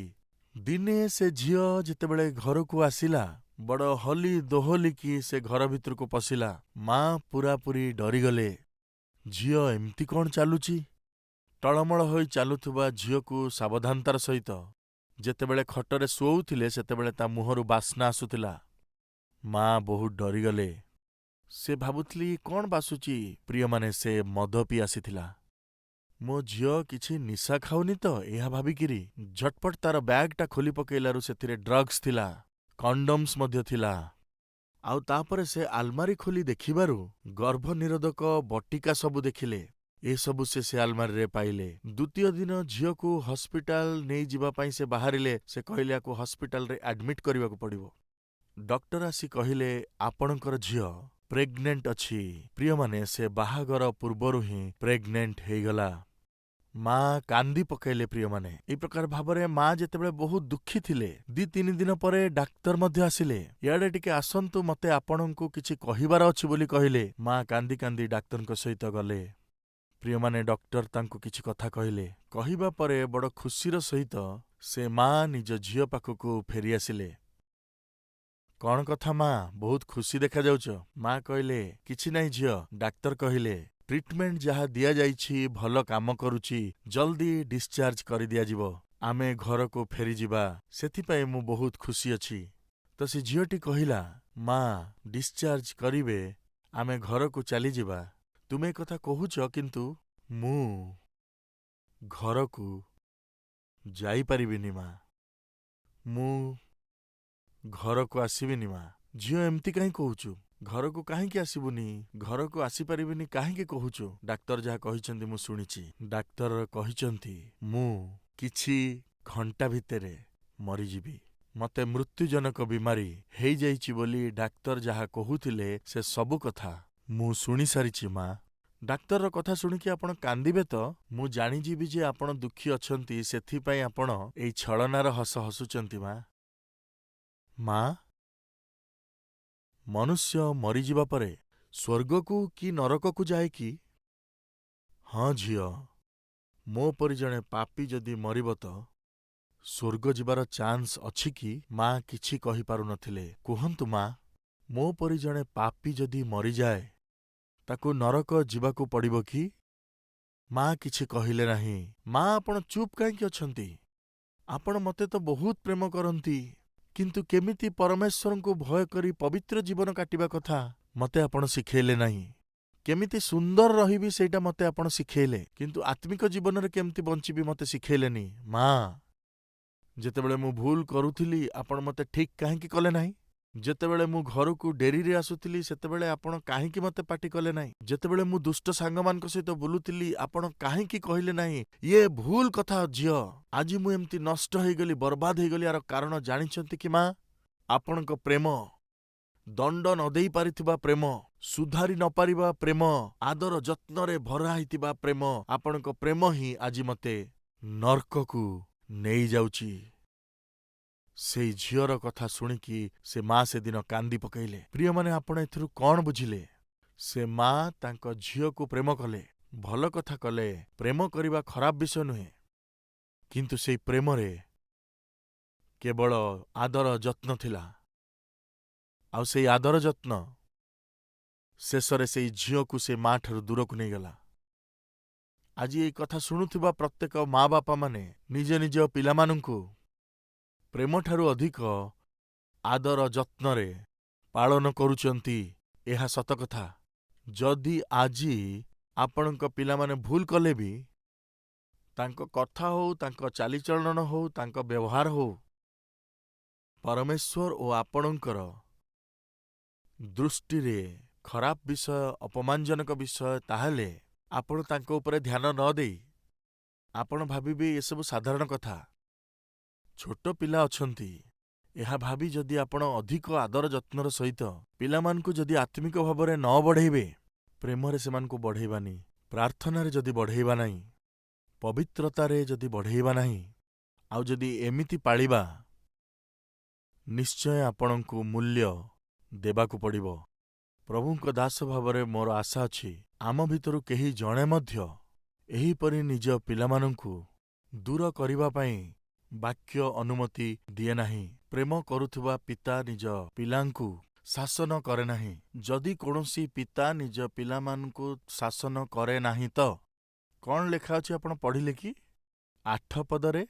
[SPEAKER 1] ଦିନେ ସେ ଝିଅ ଯେତେବେଳେ ଘରକୁ ଆସିଲା, ବଡ଼ ହଲି ଦୋହଲିକି ସେ ଘର ଭିତରକୁ ପଶିଲା। ମା ପୁରାପୁରି ଡରିଗଲେ। ଝିଅ ଏମିତି କ'ଣ ଚାଲୁଛି? ଟଳମଳ ହୋଇ ଚାଲୁଥିବା ଝିଅକୁ ସାବଧାନତାର ସହିତ ଯେତେବେଳେ ଖଟରେ ଶୋଉଥିଲେ ସେତେବେଳେ ତା ମୁହଁରୁ ବାସ୍ନା ଆସୁଥିଲା। ମା ବହୁତ ଡରିଗଲେ। ସେ ଭାବୁଥିଲି କ'ଣ ବାସୁଚି? ପ୍ରିୟମାନେ, ସେ ମଦ ପିଇ ଆସିଥିଲା। ମୋ ଝିଅ କିଛି ନିଶା ଖାଉନି ତ, ଏହା ଭାବିକିରି ଝଟପଟ ତାର ବ୍ୟାଗ୍‌ଟା ଖୋଲି ପକେଇଲାରୁ ସେଥିରେ ଡ୍ରଗ୍ସ ଥିଲା, କଣ୍ଡୋମ୍ସ ମଧ୍ୟ ଥିଲା। ଆଉ ତାପରେ ସେ ଆଲମାରି ଖୋଲି ଦେଖିବାରୁ ଗର୍ଭନିରୋଧକ ବଟିକା ସବୁ ଦେଖିଲେ। ଏସବୁ ସେ ଆଲମାରିରେ ପାଇଲେ। ଦ୍ୱିତୀୟ ଦିନ ଝିଅକୁ ହସ୍ପିଟାଲ ନେଇଯିବା ପାଇଁ ସେ ବାହାରିଲେ। ସେ କହିଲେ ୟାକୁ ହସ୍ପିଟାଲରେ ଆଡମିଟ୍ କରିବାକୁ ପଡ଼ିବ। ଡକ୍ଟର ଆସି କହିଲେ, ଆପଣଙ୍କର ଝିଅ ପ୍ରେଗନେଣ୍ଟ ଅଛି। ପ୍ରିୟମାନେ, ସେ ବାହାଘର ପୂର୍ବରୁ ହିଁ ପ୍ରେଗନେଣ୍ଟ ହେଇଗଲା। ମା କାନ୍ଦି ପକାଇଲେ। ପ୍ରିୟମାନେ, ଏହି ପ୍ରକାର ଭାବରେ ମା ଯେତେବେଳେ ବହୁତ ଦୁଃଖୀ ଥିଲେ, 2-3 ଦିନ ପରେ ଡାକ୍ତର ମଧ୍ୟ ଆସିଲେ। ଇଆଡ଼େ ଟିକେ ଆସନ୍ତୁ, ମତେ ଆପଣଙ୍କୁ କିଛି କହିବାର ଅଛି ବୋଲି କହିଲେ। ମା କାନ୍ଦି କାନ୍ଦି ଡାକ୍ତରଙ୍କ ସହିତ ଗଲେ। ପ୍ରିୟମାନେ, ଡକ୍ଟର ତାଙ୍କୁ କିଛି କଥା କହିଲେ। କହିବା ପରେ ବଡ଼ ଖୁସିର ସହିତ ସେ ମା ନିଜ ଝିଅ ପାଖକୁ ଫେରିଆସିଲେ। କ'ଣ କଥା ମା, ବହୁତ ଖୁସି ଦେଖାଯାଉଛ? ମା କହିଲେ, କିଛି ନାହିଁ ଝିଅ। ଡାକ୍ତର କହିଲେ, ଟ୍ରିଟମେଣ୍ଟ ଯାହା ଦିଆଯାଇଛି ଭଲ କାମ କରୁଛି, ଜଲ୍ଦି ଡିସଚାର୍ଜ କରିଦିଆଯିବ। ଆମେ ଘରକୁ ଫେରିଯିବା, ସେଥିପାଇଁ ମୁଁ ବହୁତ ଖୁସି ଅଛି। ତ ସେ ଝିଅଟି କହିଲା, ମା ଡିସଚାର୍ଜ କରିବେ, ଆମେ ଘରକୁ ଚାଲିଯିବା। ତୁମେ ଏ କଥା କହୁଛ, କିନ୍ତୁ ମୁଁ ଘରକୁ ଯାଇପାରିବିନି ମା। ମୁଁ ଘରକୁ ଆସିବିନି ମା। ଝିଅ, ଏମିତି କାହିଁ କହୁଛୁ? ଘରକୁ କାହିଁକି ଆସିବୁନି? ଘରକୁ ଆସିପାରିବିନି କାହିଁକି କହୁଛୁ? ଡାକ୍ତର ଯାହା କହିଛନ୍ତି ମୁଁ ଶୁଣିଛି। ଡାକ୍ତର କହିଛନ୍ତି ମୁଁ କିଛି ଘଣ୍ଟା ଭିତରେ ମରିଯିବି। ମତେ ମୃତ୍ୟୁଜନକ ବିମାରୀ ହେଇଯାଇଛି ବୋଲି ଡାକ୍ତର ଯାହା କହୁଥିଲେ ସେ ସବୁ କଥା ମୁଁ ଶୁଣିସାରିଛି ମା। ଡାକ୍ତରର କଥା ଶୁଣିକି ଆପଣ କାନ୍ଦିବେ ତ? ମୁଁ ଜାଣିଯିବି ଯେ ଆପଣ ଦୁଃଖୀ ଅଛନ୍ତି, ସେଥିପାଇଁ ଆପଣ ଏଇ ଛଳନାର ହସ ହସୁଛନ୍ତି ମା। ମା, ମନୁଷ୍ୟ ମରିଯିବା ପରେ ସ୍ୱର୍ଗକୁ କି ନରକକୁ ଯାଏ କି? ହଁ ଝିଅ, ମୋ ପରି ଜଣେ ପାପୀ ଯଦି ମରିବ ତ ସ୍ୱର୍ଗ ଯିବାର ଚାନ୍ସ ଅଛି କି? ମା କିଛି କହିପାରୁନଥିଲେ। କୁହନ୍ତୁ ମା, ମୋ ପରି ଜଣେ ପାପୀ ଯଦି ମରିଯାଏ, ତାକୁ ନରକ ଯିବାକୁ ପଡ଼ିବ କି? ମା କିଛି କହିଲେ ନାହିଁ। ମା, ଆପଣ ଚୁପ୍ କାହିଁକି ଅଛନ୍ତି? ଆପଣ ମତେ ତ ବହୁତ ପ୍ରେମ କରନ୍ତି, କିନ୍ତୁ କେମିତି ପରମେଶ୍ୱରଙ୍କୁ ଭୟ କରି ପବିତ୍ର ଜୀବନ କାଟିବା କଥା ମତେ ଆପଣ ଶିଖେଇଲେ ନାହିଁ। କେମିତି ସୁନ୍ଦର ରହିବି ସେଇଟା ମତେ ଆପଣ ଶିଖେଇଲେ, କିନ୍ତୁ ଆତ୍ମିକ ଜୀବନରେ କେମିତି ବଞ୍ଚିବି ମତେ ଶିଖେଇଲେନି। ମା, ଯେତେବେଳେ ମୁଁ ଭୁଲ କରୁଥିଲି ଆପଣ ମତେ ଠିକ୍ କାହିଁକି କଲେ ନାହିଁ? ଯେତେବେଳେ ମୁଁ ଘରକୁ ଡେରିରେ ଆସୁଥିଲି ସେତେବେଳେ ଆପଣ କାହିଁକି ମତେ ପାଟି କଲେ ନାହିଁ? ଯେତେବେଳେ ମୁଁ ଦୁଷ୍ଟ ସାଙ୍ଗମାନଙ୍କ ସହିତ ବୁଲୁଥିଲି ଆପଣ କାହିଁକି କହିଲେ ନାହିଁ, ଇଏ ଭୁଲ କଥା ଝିଅ, ଆଜି ମୁଁ ଏମିତି ନଷ୍ଟ ହେଇଗଲି, ବର୍ବାଦ ହେଇଗଲି, ଆର କାରଣ ଜାଣିଛନ୍ତି କି ମା? ଆପଣଙ୍କ ପ୍ରେମ, ଦଣ୍ଡ ନ ଦେଇ ପାରିଥିବା ପ୍ରେମ, ସୁଧାରି ନ ପାରିବା ପ୍ରେମ, ଆଦର ଯତ୍ନରେ ଭରା ହେଇଥିବା ପ୍ରେମ, ଆପଣଙ୍କ ପ୍ରେମ ହିଁ ଆଜି ମତେ ନର୍କକୁ ନେଇଯାଉଛି। ସେଇ ଝିଅର କଥା ଶୁଣିକି ସେ ମା ସେଦିନ କାନ୍ଦି ପକେଇଲେ। ପ୍ରିୟମାନେ, ଆପଣ ଏଥିରୁ କ'ଣ ବୁଝିଲେ? ସେ ମା ତାଙ୍କ ଝିଅକୁ ପ୍ରେମ କଲେ, ଭଲ କଥା କଲେ। ପ୍ରେମ କରିବା ଖରାପ ବିଷୟ ନୁହେଁ, କିନ୍ତୁ ସେଇ ପ୍ରେମରେ କେବଳ ଆଦର ଯତ୍ନ ଥିଲା। ଆଉ ସେଇ ଆଦର ଯତ୍ନ ଶେଷରେ ସେଇ ଝିଅକୁ ସେ ମା ଠାରୁ ଦୂରକୁ ନେଇଗଲା। ଆଜି ଏଇ କଥା ଶୁଣୁଥିବା ପ୍ରତ୍ୟେକ ମା ବାପାମାନେ ନିଜ ନିଜ ପିଲାମାନଙ୍କୁ ପ୍ରେମଠାରୁ ଅଧିକ ଆଦର ଯତ୍ନରେ ପାଳନ କରୁଛନ୍ତି, ଏହା ସତ କଥା। ଯଦି ଆଜି ଆପଣଙ୍କ ପିଲାମାନେ ଭୁଲ କଲେ ବି ତାଙ୍କ କଥା ହଉ, ତାଙ୍କ ଚାଲିଚଳନ ହଉ, ତାଙ୍କ ବ୍ୟବହାର ହଉ ପରମେଶ୍ୱର ଓ ଆପଣଙ୍କର ଦୃଷ୍ଟିରେ ଖରାପ ବିଷୟ, ଅପମାନଜନକ ବିଷୟ, ତାହେଲେ ଆପଣ ତାଙ୍କ ଉପରେ ଧ୍ୟାନ ନ ଦେଇ ଆପଣ ଭାବିବେ ଏସବୁ ସାଧାରଣ କଥା। ଛୋଟ ପିଲା ଅଛନ୍ତି, ଏହା ଭାବି ଯଦି ଆପଣ ଅଧିକ ଆଦର ଯତ୍ନର ସହିତ ପିଲାମାନଙ୍କୁ ଯଦି ଆତ୍ମିକ ଭାବରେ ନ ବଢ଼େଇବେ, ପ୍ରେମରେ ସେମାନଙ୍କୁ ବଢ଼େଇବାନି, ପ୍ରାର୍ଥନାରେ ଯଦି ବଢ଼େଇବା ନାହିଁ, ପବିତ୍ରତାରେ ଯଦି ବଢ଼େଇବା ନାହିଁ, ଆଉ ଯଦି ଏମିତି ପାଳିବା, ନିଶ୍ଚୟ ଆପଣଙ୍କୁ ମୂଲ୍ୟ ଦେବାକୁ ପଡ଼ିବ। ପ୍ରଭୁଙ୍କ ଦାସ ଭାବରେ ମୋର ଆଶା ଅଛି ଆମ ଭିତରୁ କେହି ଜଣେ ମଧ୍ୟ ଏହିପରି ନିଜ ପିଲାମାନଙ୍କୁ ଦୂର କରିବା ପାଇଁ ବାକ୍ୟ ଅନୁମତି ଦିଏ ନାହିଁ। ପ୍ରେମ କରୁଥିବା ପିତା ନିଜ ପିଲାଙ୍କୁ ଶାସନ କରେ ନାହିଁ। ଯଦି କୌଣସି ପିତା ନିଜ ପିଲାମାନଙ୍କୁ ଶାସନ କରେ ନାହିଁ ତ କ'ଣ ଲେଖା ଅଛି ଆପଣ ପଢ଼ିଲେ କି? 8 ପଦରେ,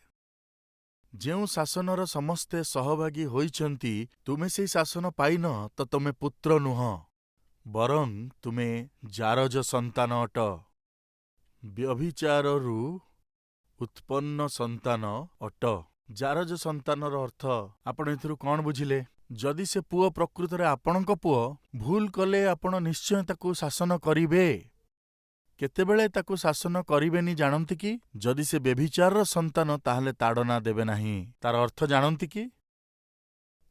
[SPEAKER 1] ଯେଉଁ ଶାସନର ସମସ୍ତେ ସହଭାଗୀ ହୋଇଛନ୍ତି, ତୁମେ ସେହି ଶାସନ ପାଇନ ତ ତୁମେ ପୁତ୍ର ନୁହଁ, ବରଂ ତୁମେ ଜାରଜ ସନ୍ତାନ ଅଟ। ବ୍ୟଭିଚାରରୁ ଉତ୍ପନ୍ନ ସନ୍ତାନ ଅଟ। ଜାରଜ ସନ୍ତାନର ଅର୍ଥ ଆପଣ ଏଥିରୁ କ'ଣ ବୁଝିଲେ? ଯଦି ସେ ପୁଅ ପ୍ରକୃତରେ ଆପଣଙ୍କ ପୁଅ, ଭୁଲ କଲେ ଆପଣ ନିଶ୍ଚୟ ତାକୁ ଶାସନ କରିବେ। କେତେବେଳେ ତାକୁ ଶାସନ କରିବେନି ଜାଣନ୍ତି କି? ଯଦି ସେ ବ୍ୟଭିଚାରର ସନ୍ତାନ ତାହେଲେ ତାଡ଼ନା ଦେବେ ନାହିଁ। ତାର ଅର୍ଥ ଜାଣନ୍ତି କି?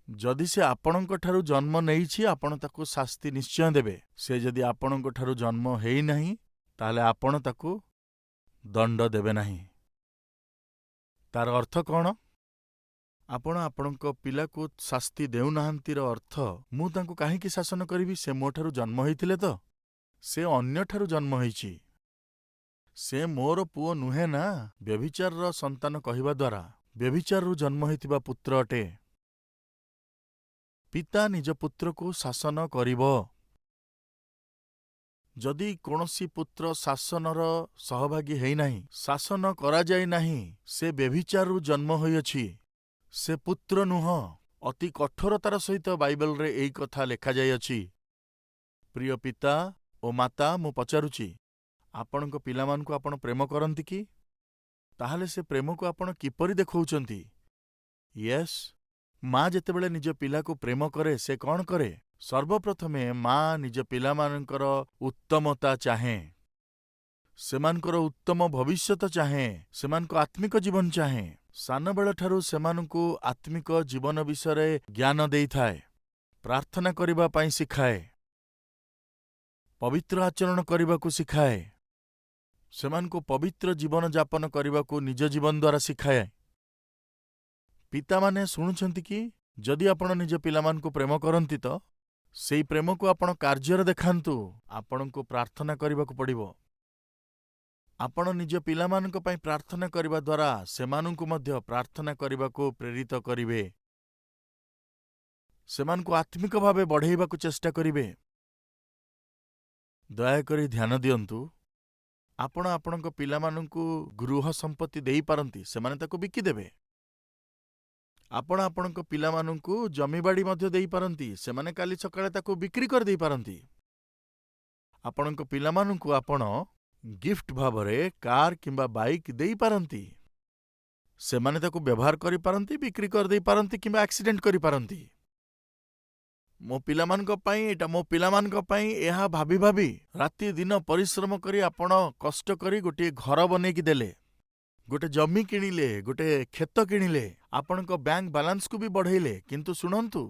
[SPEAKER 1] ଯଦି ସେ ଆପଣଙ୍କଠାରୁ ଜନ୍ମ ନେଇଛି ଆପଣ ତାକୁ ଶାସ୍ତି ନିଶ୍ଚୟ ଦେବେ। ସେ ଯଦି ଆପଣଙ୍କଠାରୁ ଜନ୍ମ ହେଇନାହିଁ ତାହେଲେ ଆପଣ ତାକୁ ଦଣ୍ଡ ଦେବେ ନାହିଁ। ତାର ଅର୍ଥ କ'ଣ? ଆପଣ ଆପଣଙ୍କ ପିଲାକୁ ଶାସ୍ତି ଦେଉନାହାନ୍ତିର ଅର୍ଥ, ମୁଁ ତାଙ୍କୁ କାହିଁକି ଶାସନ କରିବି? ସେ ମୋଠାରୁ ଜନ୍ମ ହେଇଥିଲେ ତ? ସେ ଅନ୍ୟଠାରୁ ଜନ୍ମ ହେଇଛି। ସେ ମୋର ପୁଅ ନୁହେଁ ନା। ବ୍ୟଭିଚାରର ସନ୍ତାନ କହିବା ଦ୍ୱାରା ବ୍ୟଭିଚାରରୁ ଜନ୍ମ ହୋଇଥିବା ପୁତ୍ର ଅଟେ। ପିତା ନିଜ ପୁତ୍ରକୁ ଶାସନ କରିବ। ଯଦି କୌଣସି ପୁତ୍ର ଶାସନର ସହଭାଗୀ ହେଇନାହିଁ, ଶାସନ କରାଯାଇ ନାହିଁ, ସେ ବ୍ୟଭିଚାରରୁ ଜନ୍ମ ହୋଇଅଛି, ସେ ପୁତ୍ର ନୁହଁ। ଅତି କଠୋରତାର ସହିତ ବାଇବେଲରେ ଏହି କଥା ଲେଖାଯାଇଅଛି। ପ୍ରିୟ ପିତା ଓ ମାତା, ମୁଁ ପଚାରୁଛି, ଆପଣଙ୍କ ପିଲାମାନଙ୍କୁ ଆପଣ ପ୍ରେମ କରନ୍ତି କି? ତାହେଲେ ସେ ପ୍ରେମକୁ ଆପଣ କିପରି ଦେଖାଉଛନ୍ତି? ୟେସ୍, ମା ଯେତେବେଳେ ନିଜ ପିଲାକୁ ପ୍ରେମ କରେ ସେ କ'ଣ କରେ? ସର୍ବପ୍ରଥମେ ମା ନିଜ ପିଲାମାନଙ୍କର ଉତ୍ତମତା ଚାହେଁ, ସେମାନଙ୍କର ଉତ୍ତମ ଭବିଷ୍ୟତ ଚାହେଁ, ସେମାନଙ୍କ ଆତ୍ମିକ ଜୀବନ ଚାହେଁ। ସାନବେଳଠାରୁ ସେମାନଙ୍କୁ ଆତ୍ମିକ ଜୀବନ ବିଷୟରେ ଜ୍ଞାନ ଦେଇଥାଏ, ପ୍ରାର୍ଥନା କରିବା ପାଇଁ ଶିଖାଏ, ପବିତ୍ର ଆଚରଣ କରିବାକୁ ଶିଖାଏ, ସେମାନଙ୍କୁ ପବିତ୍ର ଜୀବନଯାପନ କରିବାକୁ ନିଜ ଜୀବନ ଦ୍ୱାରା ଶିଖାଏ। ପିତାମାନେ ଶୁଣୁଛନ୍ତି କି? ଯଦି ଆପଣ ନିଜ ପିଲାମାନଙ୍କୁ ପ୍ରେମ କରନ୍ତି ତ ସେଇ ପ୍ରେମକୁ ଆପଣ କାର୍ଯ୍ୟରେ ଦେଖାନ୍ତୁ। ଆପଣଙ୍କୁ ପ୍ରାର୍ଥନା କରିବାକୁ ପଡ଼ିବ। ଆପଣ ନିଜ ପିଲାମାନଙ୍କ ପାଇଁ ପ୍ରାର୍ଥନା କରିବା ଦ୍ୱାରା ସେମାନଙ୍କୁ ମଧ୍ୟ ପ୍ରାର୍ଥନା କରିବାକୁ ପ୍ରେରିତ କରିବେ। ସେମାନଙ୍କୁ ଆତ୍ମିକ ଭାବେ ବଢ଼େଇବାକୁ ଚେଷ୍ଟା କରିବେ। ଦୟାକରି ଧ୍ୟାନ ଦିଅନ୍ତୁ, ଆପଣ ଆପଣଙ୍କ ପିଲାମାନଙ୍କୁ ଗୃହ ସମ୍ପତ୍ତି ଦେଇପାରନ୍ତି, ସେମାନେ ତାକୁ ବିକିଦେବେ। ଆପଣ ଆପଣଙ୍କ ପିଲାମାନଙ୍କୁ ଜମିବାଡ଼ି ମଧ୍ୟ ଦେଇପାରନ୍ତି, ସେମାନେ କାଲି ସକାଳେ ତାକୁ ବିକ୍ରି କରିଦେଇପାରନ୍ତି। ଆପଣଙ୍କ ପିଲାମାନଙ୍କୁ ଆପଣ ଗିଫ୍ଟ ଭାବରେ କାର୍ କିମ୍ବା ବାଇକ୍ ଦେଇପାରନ୍ତି, ସେମାନେ ତାକୁ ବ୍ୟବହାର କରିପାରନ୍ତି, ବିକ୍ରି କରିଦେଇପାରନ୍ତି କିମ୍ବା ଆକ୍ସିଡେଣ୍ଟ କରିପାରନ୍ତି। ମୋ ପିଲାମାନଙ୍କ ପାଇଁ ଏଇଟା, ମୋ ପିଲାମାନଙ୍କ ପାଇଁ ଏହା ଭାବି ଭାବି ରାତି ଦିନ ପରିଶ୍ରମ କରି ଆପଣ କଷ୍ଟ କରି ଗୋଟିଏ ଘର ବନେଇକି ଦେଲେ, ଗୋଟେ ଜମି କିଣିଲେ, ଗୋଟେ କ୍ଷେତ କିଣିଲେ, ଆପଣଙ୍କ ବ୍ୟାଙ୍କ ବାଲାନ୍ସକୁ ବି ବଢ଼େଇଲେ। କିନ୍ତୁ ଶୁଣନ୍ତୁ,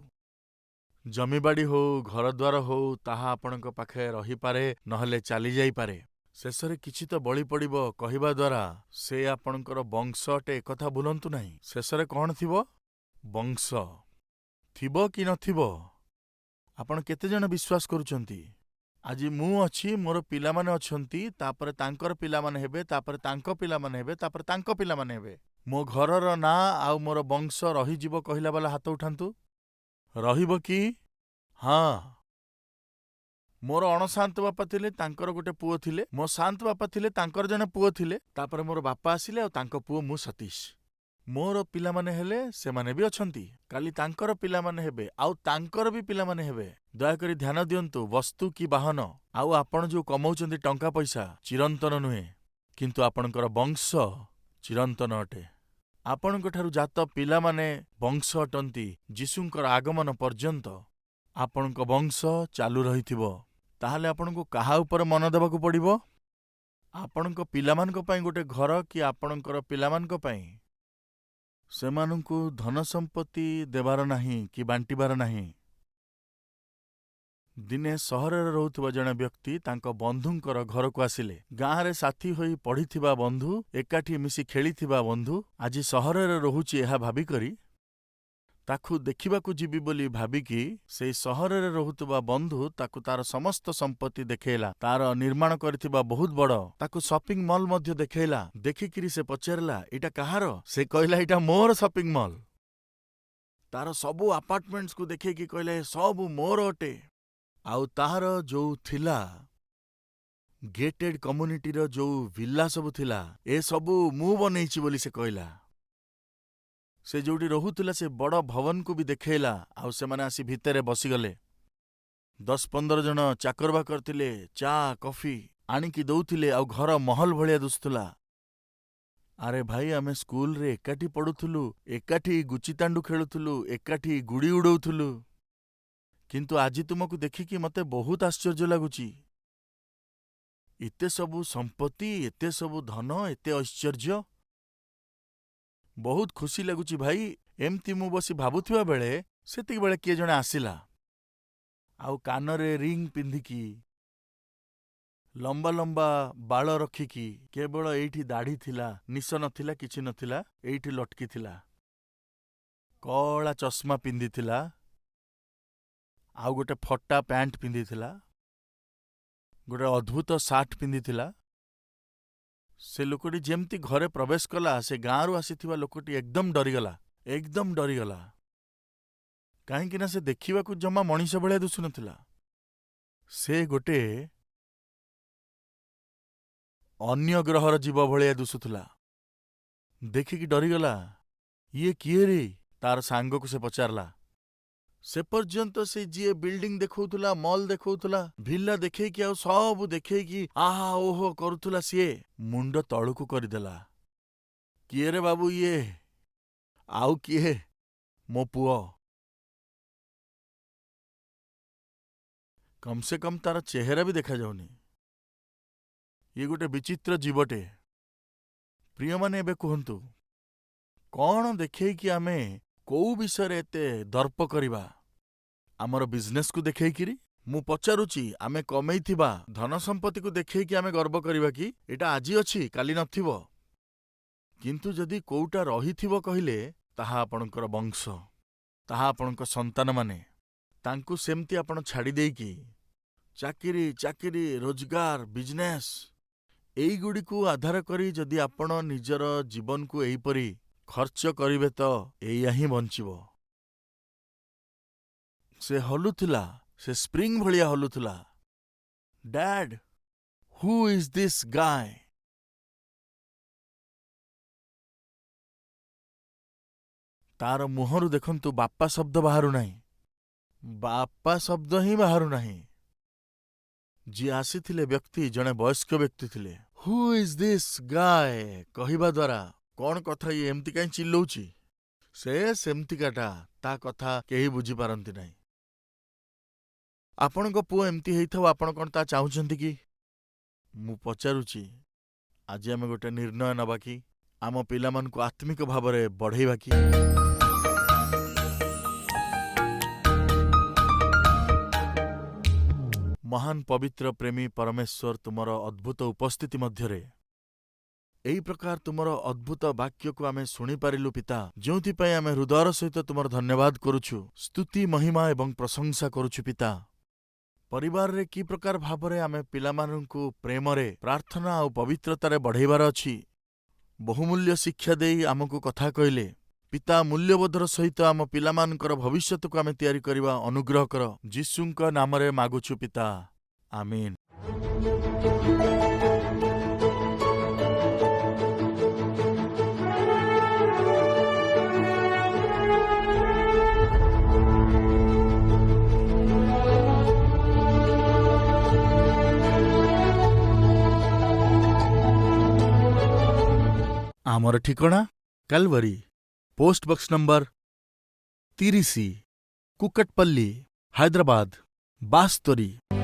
[SPEAKER 1] ଜମିବାଡ଼ି ହଉ, ଘରଦ୍ୱାର ହଉ, ତାହା ଆପଣଙ୍କ ପାଖେ ରହିପାରେ, ନହେଲେ ଚାଲିଯାଇପାରେ। ଶେଷରେ କିଛି ତ ବଳି ପଡ଼ିବ କହିବା ଦ୍ୱାରା ସେ ଆପଣଙ୍କର ବଂଶ ଅଟେ, ଏକଥା ଭୁଲନ୍ତୁ ନାହିଁ। ଶେଷରେ କ'ଣ ଥିବ? ବଂଶ ଥିବ କି ନଥିବ? ଆପଣ କେତେଜଣ ବିଶ୍ୱାସ କରୁଛନ୍ତି? ଆଜି ମୁଁ ଅଛି, ମୋର ପିଲାମାନେ ଅଛନ୍ତି, ତାପରେ ତାଙ୍କର ପିଲାମାନେ ହେବେ, ତାପରେ ତାଙ୍କ ପିଲାମାନେ ହେବେ, ତାପରେ ତାଙ୍କ ପିଲାମାନେ ହେବେ। ମୋ ଘରର ନାଁ ଆଉ ମୋର ବଂଶ ରହିଯିବ କହିଲା ବାଲା ହାତ ଉଠାନ୍ତୁ। ରହିବ କି? ହଁ। ମୋର ଅଣଶାନ୍ତ ବାପା ଥିଲେ, ତାଙ୍କର ଗୋଟେ ପୁଅ ଥିଲେ। ମୋ ଶାନ୍ତ ବାପା ଥିଲେ, ତାଙ୍କର ଜଣେ ପୁଅ ଥିଲେ। ତାପରେ ମୋର ବାପା ଆସିଲେ ଆଉ ତାଙ୍କ ପୁଅ ମୁଁ ସତୀଶ। ମୋର ପିଲାମାନେ ହେଲେ, ସେମାନେ ବି ଅଛନ୍ତି। କାଲି ତାଙ୍କର ପିଲାମାନେ ହେବେ, ଆଉ ତାଙ୍କର ବି ପିଲାମାନେ ହେବେ। ଦୟାକରି ଧ୍ୟାନ ଦିଅନ୍ତୁ, ବସ୍ତୁ କି ବାହନ ଆଉ ଆପଣ ଯେଉଁ କମଉଛନ୍ତି ଟଙ୍କା ପଇସା ଚିରନ୍ତନ ନୁହେଁ, କିନ୍ତୁ ଆପଣଙ୍କର ବଂଶ ଚିରନ୍ତନ ଅଟେ। ଆପଣଙ୍କଠାରୁ ଜାତ ପିଲାମାନେ ବଂଶ ଅଟନ୍ତି। ଯୀଶୁଙ୍କର ଆଗମନ ପର୍ଯ୍ୟନ୍ତ ଆପଣଙ୍କ ବଂଶ ଚାଲୁ ରହିଥିବ। ତାହେଲେ ଆପଣଙ୍କୁ କାହା ଉପରେ ମନ ଦେବାକୁ ପଡ଼ିବ? ଆପଣଙ୍କ ପିଲାମାନଙ୍କ ପାଇଁ ଗୋଟେ ଘର କି ଆପଣଙ୍କର ପିଲାମାନଙ୍କ ପାଇଁ? ସେମାନଙ୍କୁ ଧନ ସମ୍ପତ୍ତି ଦେବାର ନାହିଁ କି ବାଣ୍ଟିବାର ନାହିଁ। ଦିନେ ସହରରେ ରହୁଥିବା ଜଣେ ବ୍ୟକ୍ତି ତାଙ୍କ ବନ୍ଧୁଙ୍କର ଘରକୁ ଆସିଲେ। ଗାଁରେ ସାଥୀ ହୋଇ ପଢ଼ିଥିବା ବନ୍ଧୁ, ଏକାଠି ମିଶି ଖେଳିଥିବା ବନ୍ଧୁ, ଆଜି ସହରରେ ରହୁଛି ଏହା ଭାବିକରି, ତାକୁ ଦେଖିବାକୁ ଯିବି ବୋଲି ଭାବିକି ସେଇ ସହରରେ ରହୁଥିବା ବନ୍ଧୁ ତାକୁ ତାର ସମସ୍ତ ସମ୍ପତ୍ତି ଦେଖେଇଲା। ତାର ନିର୍ମାଣ କରିଥିବା ବହୁତ ବଡ଼ ତାକୁ ସପିଂ ମଲ୍ ମଧ୍ୟ ଦେଖେଇଲା। ଦେଖିକିରି ସେ ପଚାରିଲା, ଏଇଟା କାହାର? ସେ କହିଲା, ଏଇଟା ମୋର ସପିଂ ମଲ୍। ତାର ସବୁ ଆପାର୍ଟମେଣ୍ଟସକୁ ଦେଖେଇକି କହିଲେ, ସବୁ ମୋର ଅଟେ। ଆଉ ତାହାର ଯୋଉ ଥିଲା ଗେଟେଡ୍ କମ୍ୟୁନିଟିର ଯୋଉ ଭିଲ୍ଲା ସବୁ ଥିଲା, ଏ ସବୁ ମୁଁ ବନେଇଛି ବୋଲି ସେ କହିଲା। ସେ ଯୋଉଠି ରହୁଥିଲା ସେ ବଡ଼ ଭବନକୁ ବି ଦେଖେଇଲା, ଆଉ ସେମାନେ ଆସି ଭିତରେ ବସିଗଲେ। 10-15 ଜଣ ଚାକର ବାକର ଥିଲେ, ଚା କଫି ଆଣିକି ଦଉଥିଲେ, ଆଉ ଘର ମହଲ ଭଳିଆ ଦୁସୁଥିଲା। ଆରେ ଭାଇ, ଆମେ ସ୍କୁଲରେ ଏକାଠି ପଢୁଥିଲୁ, ଏକାଠି ଗୁଚିତାଣ୍ଡୁ ଖେଳୁଥିଲୁ, ଏକାଠି ଗୁଡ଼ି ଉଡଉଥିଲୁ। କିନ୍ତୁ ଆଜି ତୁମକୁ ଦେଖିକି ମତେ ବହୁତ ଆଶ୍ଚର୍ଯ୍ୟ ଲାଗୁଛି। ଏତେ ସବୁ ସମ୍ପତ୍ତି, ଏତେ ସବୁ ଧନ, ଏତେ ଐଶ୍ୱର୍ଯ୍ୟ। ବହୁତ ଖୁସି ଲାଗୁଛି ଭାଇ। ଏମିତି ମୁଁ ବସି ଭାବୁଥିବା ବେଳେ ସେତିକିବେଳେ କିଏ ଜଣେ ଆସିଲା, ଆଉ କାନରେ ରିଙ୍ଗ ପିନ୍ଧିକି, ଲମ୍ବା ଲମ୍ବା ବାଳ ରଖିକି, କେବଳ ଏଇଠି ଦାଢ଼ି ଥିଲା, ନିଶ ନଥିଲା, କିଛି ନଥିଲା, ଏଇଠି ଲଟକିଥିଲା। କଳା ଚଷମା ପିନ୍ଧିଥିଲା, ଆଉ ଗୋଟେ ଫଟା ପ୍ୟାଣ୍ଟ ପିନ୍ଧିଥିଲା, ଗୋଟେ ଅଦ୍ଭୁତ ସାର୍ଟ ପିନ୍ଧିଥିଲା। ସେ ଲୋକଟି ଯେମିତି ଘରେ ପ୍ରବେଶ କଲା, ସେ ଗାଁରୁ ଆସିଥିବା ଲୋକଟି ଏକଦମ ଡରିଗଲା। କାହିଁକି ନା ସେ ଦେଖିବାକୁ ଜମା ମଣିଷ ଭଳିଆ ଦିଶୁନଥିଲା। ସେ ଗୋଟେ ଅନ୍ୟ ଗ୍ରହର ଜୀବ ଭଳିଆ ଦିଶୁଥିଲା। ଦେଖିକି ଡରିଗଲା। ଇଏ କିଏ ରେ? ତାର ସାଙ୍ଗକୁ ସେ ପଚାରିଲା। ସେ ପର୍ଯ୍ୟନ୍ତ ସେ ଯିଏ ବିଲ୍ଡିଂ ଦେଖଉଥିଲା, ମଲ୍ ଦେଖଉଥିଲା, ଭିଲା ଦେଖେଇକି, ଆଉ ସବୁ ଦେଖେଇକି ଆହା ଓହୋ କରୁଥିଲା, ସିଏ ମୁଣ୍ଡ ତଳୁକୁ କରିଦେଲା। କିଏ ରେ ବାବୁ ଇଏ? ଆଉ କିଏ? ମୋ ପୁଅ। କମ୍ ସେ କମ୍ ତାର ଚେହେରା ବି ଦେଖାଯାଉନି। ଇଏ ଗୋଟେ ବିଚିତ୍ର ଜୀବଟେ। ପ୍ରିୟମାନେ, ଏବେ କୁହନ୍ତୁ, କଣ ଦେଖେଇକି ଆମେ କୋଉ ବିଷୟରେ ଏତେ ଦର୍ପ କରିବା? ଆମର ବିଜନେସକୁ ଦେଖେଇକିରି? ମୁଁ ପଚାରୁଛି, ଆମେ କମେଇଥିବା ଧନ ସମ୍ପତ୍ତିକୁ ଦେଖେଇକି ଆମେ ଗର୍ବ କରିବା କି? ଏଟା ଆଜି ଅଛି, କାଲି ନଥିବ। କିନ୍ତୁ ଯଦି କୋଉଟା ରହିଥିବ କହିଲେ, ତାହା ଆପଣଙ୍କର ବଂଶ, ତାହା ଆପଣଙ୍କ ସନ୍ତାନମାନେ। ତାଙ୍କୁ ସେମିତି ଆପଣ ଛାଡ଼ି ଦେଇକି ଚାକିରି, ରୋଜଗାର, ବିଜନେସ୍ ଏଇଗୁଡ଼ିକୁ ଆଧାର କରି ଯଦି ଆପଣ ନିଜର ଜୀବନକୁ ଏଇପରି ଖର୍ଚ୍ଚ କରିବେ, ତ ଏଇଆ ହିଁ ବଞ୍ଚିବ। ସେ ହଲୁଥିଲା, ସେ ସ୍ପ୍ରିଙ୍ଗ ଭଳିଆ ହଲୁଥିଲା। ଡ୍ୟାଡ୍, ହୁ ଇଜ୍ ଦିସ୍ ଗାଏ? ତାର ମୁହଁରୁ ଦେଖନ୍ତୁ, ବାପା ଶବ୍ଦ ବାହାରୁ ନାହିଁ। ବାପା ଶବ୍ଦ ହିଁ ବାହାରୁ ନାହିଁ। ଯିଏ ଆସିଥିଲେ ବ୍ୟକ୍ତି ଜଣେ ବୟସ୍କ ବ୍ୟକ୍ତି ଥିଲେ। ହୁ ଇଜ୍ ଦିସ୍ ଗାଏ କହିବା ଦ୍ୱାରା କଣ କଥା, ଇଏ ଏମିତି କାହିଁ ଚିଲ୍ଲଉଛି? ସେ ସେମିତିକାଟା, ତା କଥା କେହି ବୁଝିପାରନ୍ତି ନାହିଁ। ଆପଣଙ୍କ ପୁଅ ଏମିତି ହେଇଥାଉ, ଆପଣ କଣ ତା ଚାହୁଁଛନ୍ତି କି? ମୁଁ ପଚାରୁଛି, ଆଜି ଆମେ ଗୋଟେ ନିର୍ଣ୍ଣୟ ନେବା କି? ଆମ ପିଲାମାନଙ୍କୁ ଆତ୍ମିକ ଭାବରେ ବଢ଼େଇବା କି? ମହାନ ପବିତ୍ର ପ୍ରେମୀ ପରମେଶ୍ୱର, ତୁମର ଅଦ୍ଭୁତ ଉପସ୍ଥିତି ମଧ୍ୟରେ ଏହି ପ୍ରକାର ତୁମର ଅଦ୍ଭୁତ ବାକ୍ୟକୁ ଆମେ ଶୁଣିପାରିଲୁ ପିତା, ଯେଉଁଥିପାଇଁ ଆମେ ହୃଦୟର ସହିତ ତୁମର ଧନ୍ୟବାଦ କରୁଛୁ, ସ୍ତୁତି, ମହିମା ଏବଂ ପ୍ରଶଂସା କରୁଛୁ ପିତା। ପରିବାରରେ କି ପ୍ରକାର ଭାବରେ ଆମେ ପିଲାମାନଙ୍କୁ ପ୍ରେମରେ, ପ୍ରାର୍ଥନା ଆଉ ପବିତ୍ରତାରେ ବଢ଼େଇବାର ଅଛି, ବହୁମୂଲ୍ୟ ଶିକ୍ଷା ଦେଇ ଆମକୁ କଥା କହିଲେ। ପିତା, ମୂଲ୍ୟବୋଧର ସହିତ ଆମ ପିଲାମାନଙ୍କର ଭବିଷ୍ୟତକୁ ଆମେ ତିଆରି କରିବା ଅନୁଗ୍ରହ କର। ଯୀଶୁଙ୍କ ନାମରେ ମାଗୁଛୁ ପିତା, ଆମିନ୍। ଆମର ଠିକଣା କାଲବରୀ, post box number 30, Kukatpally, Hyderabad 72।